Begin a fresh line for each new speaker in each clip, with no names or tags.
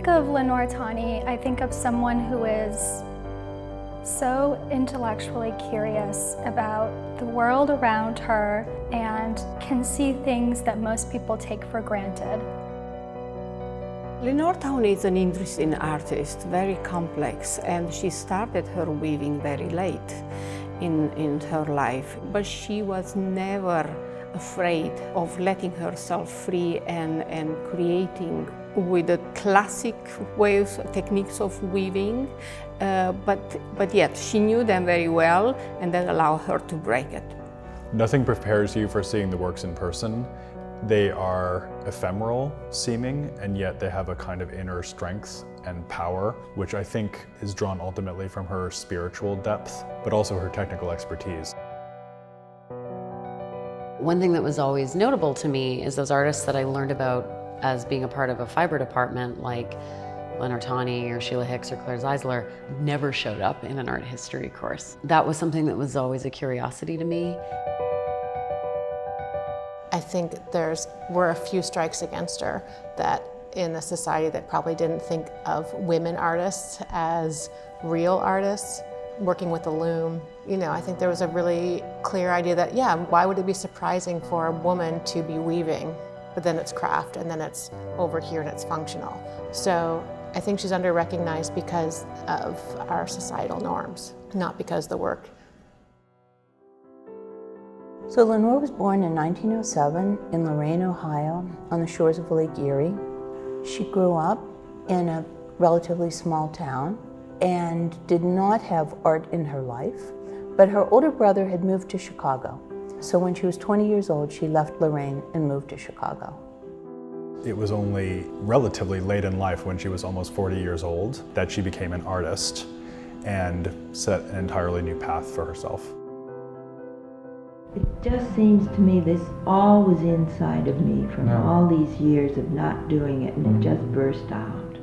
think of Lenore Tawney, I think of someone who is so intellectually curious about the world around her and can see things that most people take for granted.
Lenore Tawney is an interesting artist, very complex, and she started her weaving very late in her life, but she was never afraid of letting herself free and creating with the classic ways, techniques of weaving, but yet she knew them very well, and that allowed her to break it.
Nothing prepares you for seeing the works in person. They are ephemeral seeming, and yet they have a kind of inner strength and power, which I think is drawn ultimately from her spiritual depth, but also her technical expertise.
One thing that was always notable to me is those artists that I learned about as being a part of a fiber department, like Lenore Tawney or Sheila Hicks or Claire Zeisler, never showed up in an art history course. That was something that was always a curiosity to me.
I think were a few strikes against her that in a society that probably didn't think of women artists as real artists, working with the loom. I think there was a really clear idea that, yeah, why would it be surprising for a woman to be weaving, but then it's craft, and then it's over here and it's functional. So I think she's under-recognized because of our societal norms, not because of the work.
So Lenore was born in 1907 in Lorain, Ohio, on the shores of Lake Erie. She grew up in a relatively small town and did not have art in her life, but her older brother had moved to Chicago. So when she was 20 years old, she left Lorain and moved to Chicago.
It was only relatively late in life, when she was almost 40 years old, that she became an artist and set an entirely new path for herself.
It just seems to me this all was inside of me from all these years of not doing it, and it just burst out.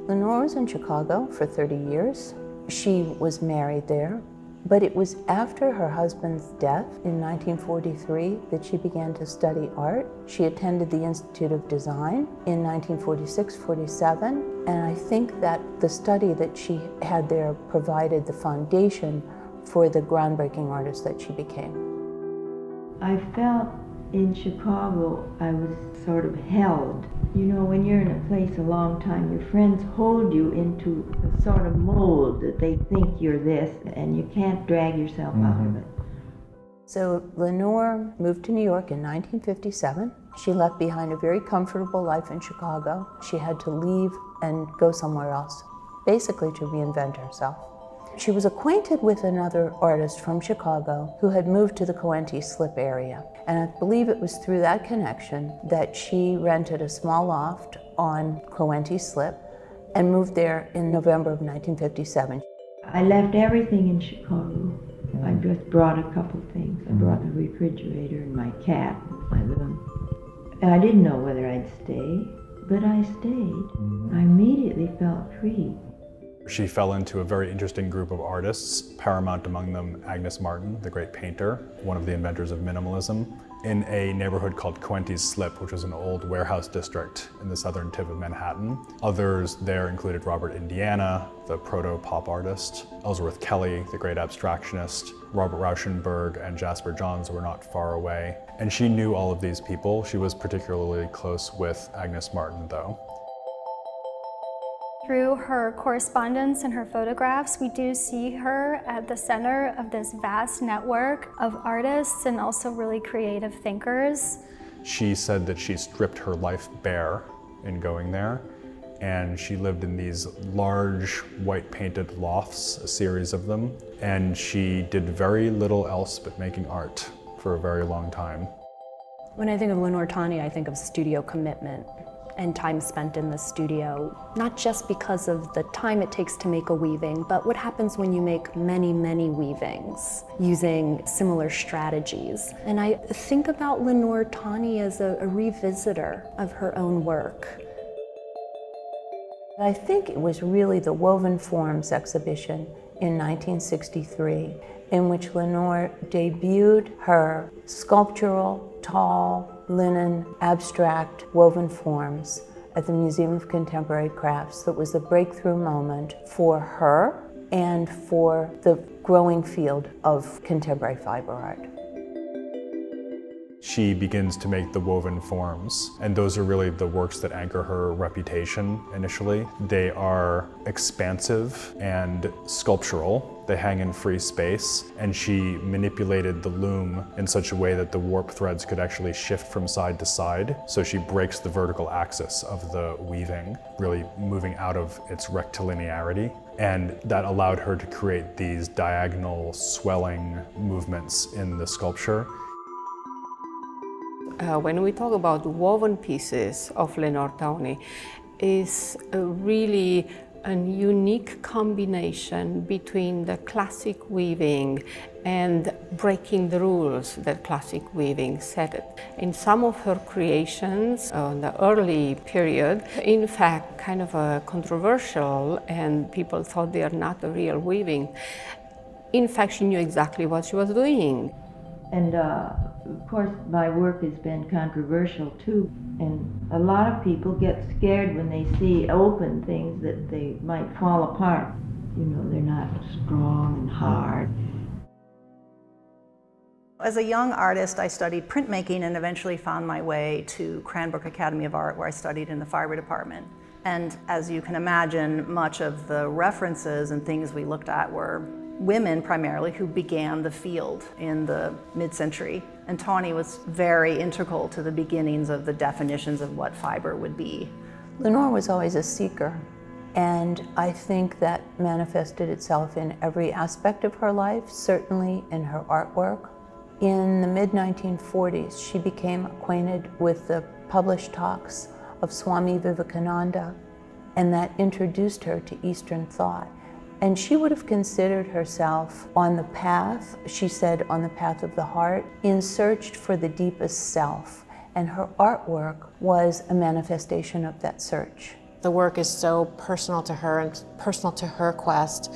Lenore was in Chicago for 30 years. She was married there, but it was after her husband's death in 1943 that she began to study art. She attended the Institute of Design in 1946-47, and I think that the study that she had there provided the foundation for the groundbreaking artist that she became.
I felt in Chicago I was sort of held. When you're in a place a long time, your friends hold you into a sort of mold that they think you're this, and you can't drag yourself out of it.
So Lenore moved to New York in 1957. She left behind a very comfortable life in Chicago. She had to leave and go somewhere else, basically to reinvent herself. She was acquainted with another artist from Chicago who had moved to the Coenties slip area. And I believe it was through that connection that she rented a small loft on Coenties slip and moved there in November of 1957.
I left everything in Chicago. I just brought a couple things. I brought the refrigerator and my cat, my little. And I didn't know whether I'd stay, but I stayed. I immediately felt free.
She fell into a very interesting group of artists, paramount among them Agnes Martin, the great painter, one of the inventors of minimalism, in a neighborhood called Coenties Slip, which was an old warehouse district in the southern tip of Manhattan. Others there included Robert Indiana, the proto-pop artist, Ellsworth Kelly, the great abstractionist, Robert Rauschenberg and Jasper Johns were not far away. And she knew all of these people. She was particularly close with Agnes Martin, though.
Through her correspondence and her photographs, we do see her at the center of this vast network of artists and also really creative thinkers.
She said that she stripped her life bare in going there, and she lived in these large white painted lofts, a series of them, and she did very little else but making art for a very long time.
When I think of Lenore Tawney, I think of studio commitment and time spent in the studio, not just because of the time it takes to make a weaving, but what happens when you make many, many weavings using similar strategies. And I think about Lenore Tawney as a revisitor of her own work.
I think it was really the Woven Forms exhibition in 1963, in which Lenore debuted her sculptural, tall, linen, abstract woven forms at the Museum of Contemporary Crafts that was the breakthrough moment for her and for the growing field of contemporary fiber art.
She begins to make the woven forms, and those are really the works that anchor her reputation initially. They are expansive and sculptural. They hang in free space, and she manipulated the loom in such a way that the warp threads could actually shift from side to side. So she breaks the vertical axis of the weaving, really moving out of its rectilinearity. And that allowed her to create these diagonal swelling movements in the sculpture.
When we talk about woven pieces of Lenore Tawney, is really a unique combination between the classic weaving and breaking the rules that classic weaving set. In some of her creations in the early period, in fact, kind of controversial, and people thought they are not a real weaving. In fact, she knew exactly what she was doing.
And of course, my work has been controversial too. And a lot of people get scared when they see open things that they might fall apart. You know, they're not strong and hard.
As a young artist, I studied printmaking and eventually found my way to Cranbrook Academy of Art, where I studied in the fiber department. And as you can imagine, much of the references and things we looked at were women primarily who began the field in the mid-century. And Tawney was very integral to the beginnings of the definitions of what fiber would be.
Lenore was always a seeker, and I think that manifested itself in every aspect of her life, certainly in her artwork. In the mid-1940s, she became acquainted with the published talks of Swami Vivekananda, and that introduced her to Eastern thought. And she would have considered herself on the path, she said, on the path of the heart, in search for the deepest self. And her artwork was a manifestation of that search.
The work is so personal to her and personal to her quest.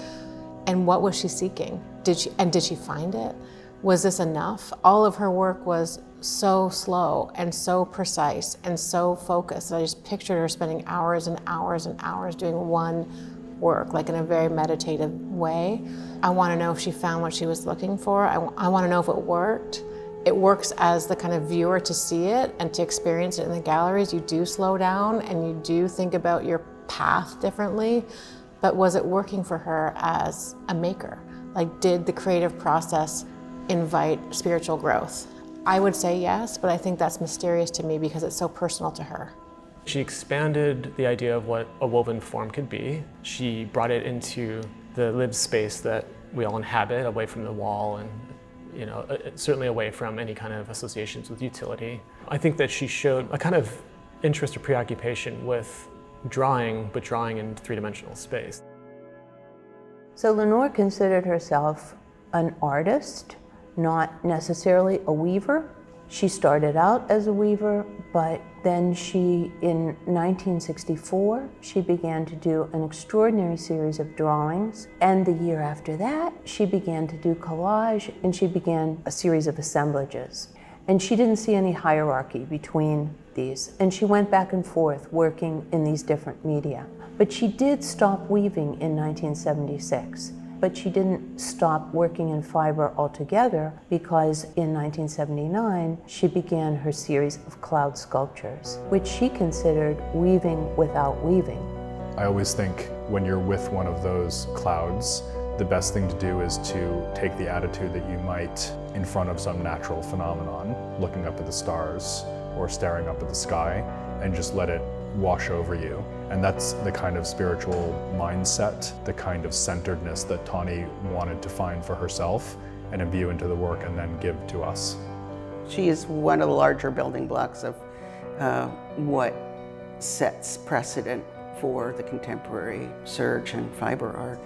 And what was she seeking? Did she find it? Was this enough? All of her work was so slow and so precise and so focused. I just pictured her spending hours and hours and hours doing one work, like in a very meditative way. I want to know if she found what she was looking for. I want to know if it worked. It works as the kind of viewer to see it and to experience it in the galleries. You do slow down and you do think about your path differently, but was it working for her as a maker? Like, did the creative process invite spiritual growth? I would say yes, but I think that's mysterious to me because it's so personal to her.
She expanded the idea of what a woven form could be. She brought it into the lived space that we all inhabit, away from the wall and, you know, certainly away from any kind of associations with utility. I think that she showed a kind of interest or preoccupation with drawing, but drawing in three-dimensional space.
So Lenore considered herself an artist, not necessarily a weaver. She started out as a weaver, but then in 1964, she began to do an extraordinary series of drawings. And the year after that, she began to do collage, and she began a series of assemblages. And she didn't see any hierarchy between these. And she went back and forth working in these different media. But she did stop weaving in 1976. But she didn't stop working in fiber altogether because in 1979, she began her series of cloud sculptures, which she considered weaving without weaving.
I always think when you're with one of those clouds, the best thing to do is to take the attitude that you might in front of some natural phenomenon, looking up at the stars or staring up at the sky, and just let it wash over you. And that's the kind of spiritual mindset, the kind of centeredness that Tawney wanted to find for herself and imbue into the work and then give to us.
She is one of the larger building blocks of what sets precedent for the contemporary surge in fiber art.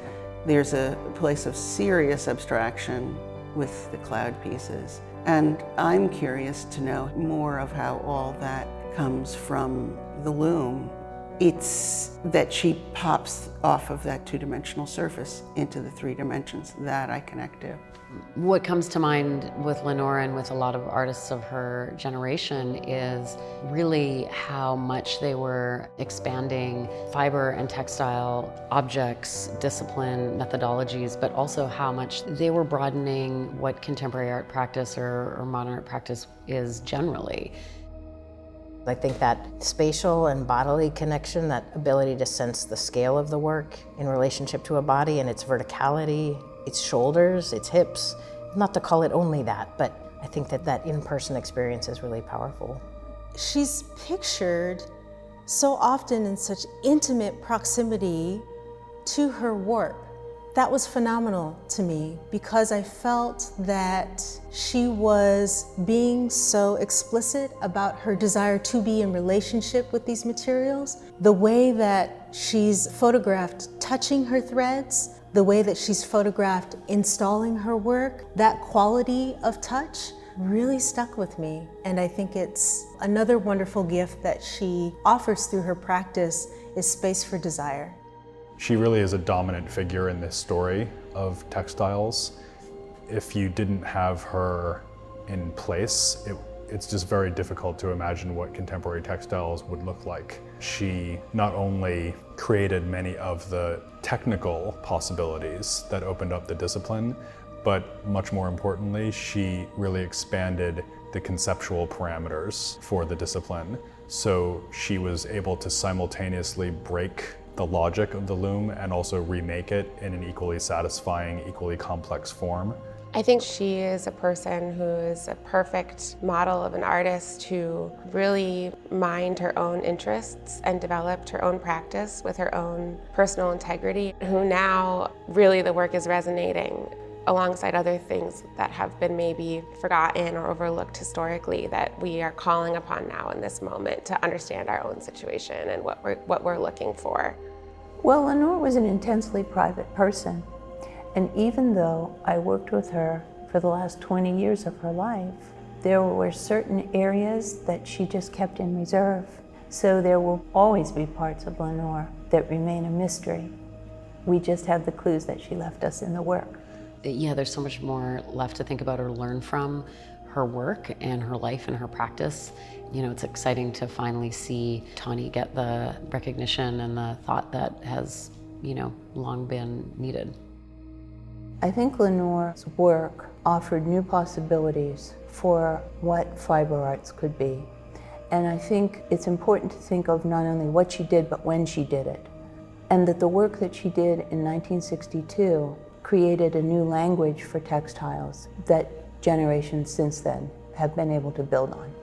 There's a place of serious abstraction with the cloud pieces. And I'm curious to know more of how all that comes from the loom. It's that she pops off of that two-dimensional surface into the three dimensions that I connect to.
What comes to mind with Lenore and with a lot of artists of her generation is really how much they were expanding fiber and textile objects, discipline, methodologies, but also how much they were broadening what contemporary art practice or modern art practice is generally.
I think that spatial and bodily connection, that ability to sense the scale of the work in relationship to a body and its verticality, its shoulders, its hips, not to call it only that, but I think that that in-person experience is really powerful.
She's pictured so often in such intimate proximity to her work. That was phenomenal to me because I felt that she was being so explicit about her desire to be in relationship with these materials. The way that she's photographed touching her threads, the way that she's photographed installing her work, that quality of touch really stuck with me. And I think it's another wonderful gift that she offers through her practice is space for desire.
She really is a dominant figure in this story of textiles. If you didn't have her in place, it's just very difficult to imagine what contemporary textiles would look like. She not only created many of the technical possibilities that opened up the discipline, but much more importantly, she really expanded the conceptual parameters for the discipline. So she was able to simultaneously break the logic of the loom and also remake it in an equally satisfying, equally complex form.
I think she is a person who is a perfect model of an artist who really mined her own interests and developed her own practice with her own personal integrity, who now really the work is resonating alongside other things that have been maybe forgotten or overlooked historically that we are calling upon now in this moment to understand our own situation and what we're looking for.
Well, Lenore was an intensely private person. And even though I worked with her for the last 20 years of her life, there were certain areas that she just kept in reserve. So there will always be parts of Lenore that remain a mystery. We just have the clues that she left us in the work.
Yeah, there's so much more left to think about or learn from her work and her life and her practice. You know, it's exciting to finally see Tawney get the recognition and the thought that has, you know, long been needed.
I think Lenore's work offered new possibilities for what fiber arts could be. And I think it's important to think of not only what she did, but when she did it. And that the work that she did in 1962 created a new language for textiles that generations since then have been able to build on.